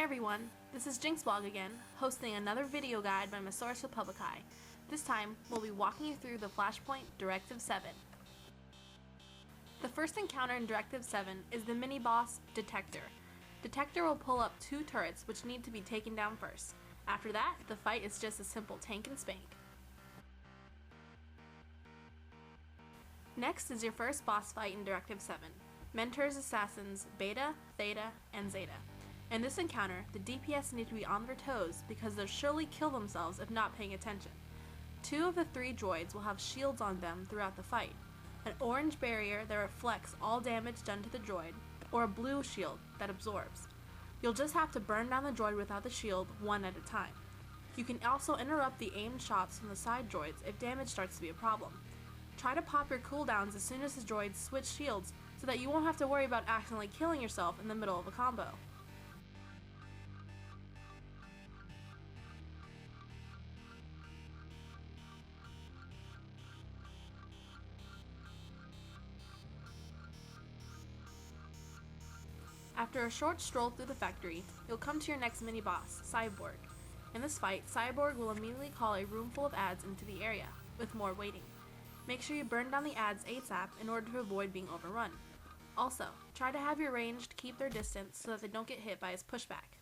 Hey everyone, this is Jinxblog again, hosting another video guide by Messores Republicae. This time, we'll be walking you through the Flashpoint Directive 7. The first encounter in Directive 7 is the mini-boss, Detector. Detector will pull up 2 turrets which need to be taken down first. After that, the fight is just a simple tank and spank. Next is your first boss fight in Directive 7, Mentor's Assassins Beta, Theta, and Zeta. In this encounter, the DPS need to be on their toes because they'll surely kill themselves if not paying attention. 2 of the 3 droids will have shields on them throughout the fight, an orange barrier that reflects all damage done to the droid, or a blue shield that absorbs. You'll just have to burn down the droid without the shield one at a time. You can also interrupt the aimed shots from the side droids if damage starts to be a problem. Try to pop your cooldowns as soon as the droids switch shields so that you won't have to worry about accidentally killing yourself in the middle of a combo. After a short stroll through the factory, you'll come to your next mini-boss, Cyborg. In this fight, Cyborg will immediately call a room full of ads into the area, with more waiting. Make sure you burn down the ads ASAP in order to avoid being overrun. Also, try to have your ranged keep their distance so that they don't get hit by his pushback.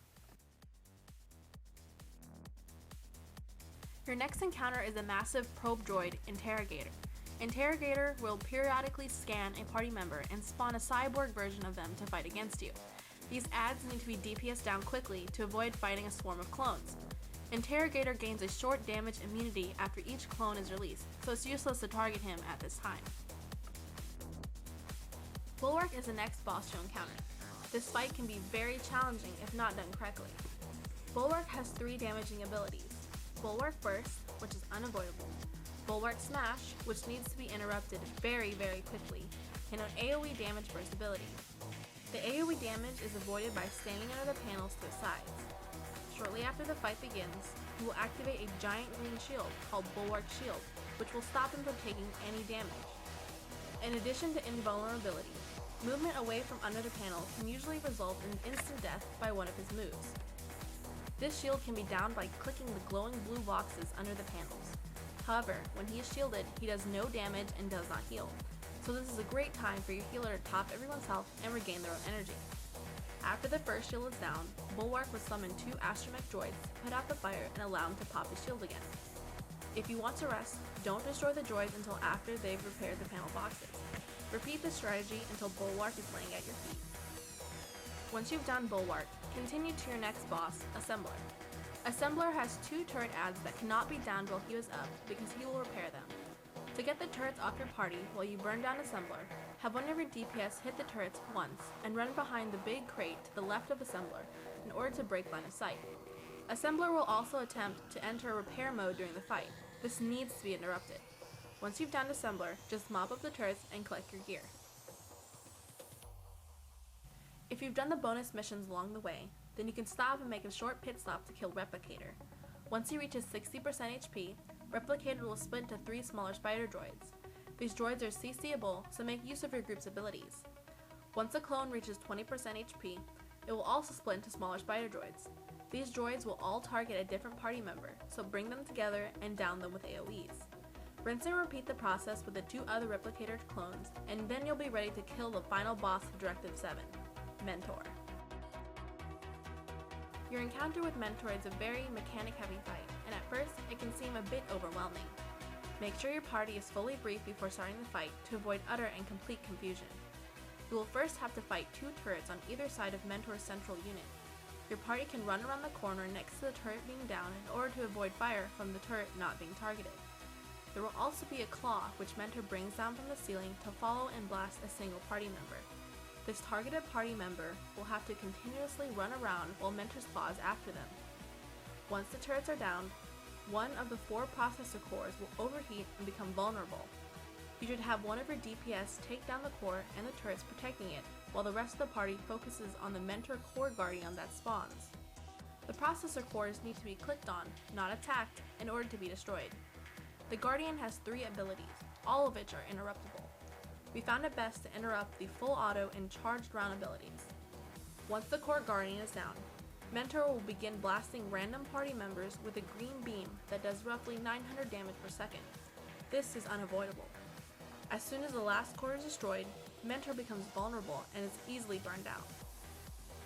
Your next encounter is a massive probe droid, Interrogator. Interrogator will periodically scan a party member and spawn a cyborg version of them to fight against you. These ads need to be DPS down quickly to avoid fighting a swarm of clones. Interrogator gains a short damage immunity after each clone is released, so it's useless to target him at this time. Bulwark is the next boss you'll encounter. This fight can be very challenging if not done correctly. Bulwark has 3 damaging abilities: Bulwark Burst, which is unavoidable, Bulwark Smash, which needs to be interrupted very quickly, and an AoE damage burst ability. The AoE damage is avoided by standing under the panels to the sides. Shortly after the fight begins, you will activate a giant green shield called Bulwark Shield, which will stop him from taking any damage. In addition to invulnerability, movement away from under the panel can usually result in instant death by one of his moves. This shield can be downed by clicking the glowing blue boxes under the panels. However, when he is shielded, he does no damage and does not heal, so this is a great time for your healer to top everyone's health and regain their own energy. After the first shield is down, Bulwark will summon 2 astromech droids to put out the fire and allow him to pop his shield again. If you want to rest, don't destroy the droids until after they've repaired the panel boxes. Repeat this strategy until Bulwark is laying at your feet. Once you've done Bulwark, continue to your next boss, Assembler. Assembler has 2 turret ads that cannot be downed while he was up because he will repair them. To get the turrets off your party while you burn down Assembler, have one of your DPS hit the turrets once and run behind the big crate to the left of Assembler in order to break line of sight. Assembler will also attempt to enter repair mode during the fight. This needs to be interrupted. Once you've downed Assembler, just mop up the turrets and collect your gear. If you've done the bonus missions along the way, then you can stop and make a short pit stop to kill Replicator. Once he reaches 60% HP, Replicator will split into 3 smaller spider droids. These droids are CCable, so make use of your group's abilities. Once a clone reaches 20% HP, it will also split into smaller spider droids. These droids will all target a different party member, so bring them together and down them with AoEs. Rinse and repeat the process with the 2 other Replicator clones, and then you'll be ready to kill the final boss of Directive 7, Mentor. Your encounter with Mentor is a very mechanic-heavy fight, and at first, it can seem a bit overwhelming. Make sure your party is fully briefed before starting the fight to avoid utter and complete confusion. You will first have to fight 2 turrets on either side of Mentor's central unit. Your party can run around the corner next to the turret being down in order to avoid fire from the turret not being targeted. There will also be a claw which Mentor brings down from the ceiling to follow and blast a single party member. This targeted party member will have to continuously run around while Mentor's claw is after them. Once the turrets are down, one of the 4 processor cores will overheat and become vulnerable. You should have one of your DPS take down the core and the turrets protecting it, while the rest of the party focuses on the Mentor core guardian that spawns. The processor cores need to be clicked on, not attacked, in order to be destroyed. The guardian has 3 abilities, all of which are interruptible. We found it best to interrupt the full auto and charged round abilities. Once the core guardian is down, Mentor will begin blasting random party members with a green beam that does roughly 900 damage per second. This is unavoidable. As soon as the last core is destroyed, Mentor becomes vulnerable and is easily burned out.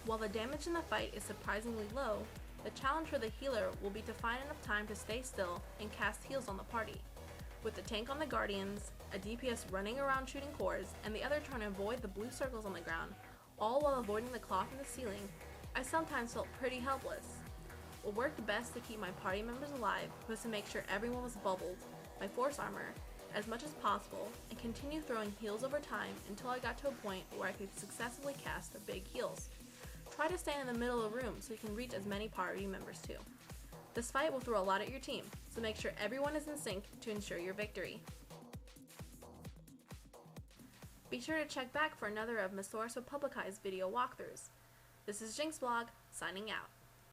While the damage in the fight is surprisingly low, the challenge for the healer will be to find enough time to stay still and cast heals on the party. With the tank on the Guardians, a DPS running around shooting cores, and the other trying to avoid the blue circles on the ground, all while avoiding the cloth in the ceiling, I sometimes felt pretty helpless. What worked best to keep my party members alive was to make sure everyone was bubbled, my force armor, as much as possible, and continue throwing heals over time until I got to a point where I could successfully cast the big heals. Try to stand in the middle of the room so you can reach as many party members too. This fight will throw a lot at your team, so make sure everyone is in sync to ensure your victory. Be sure to check back for another of Messores Republicae's video walkthroughs. This is JinxBlog, signing out.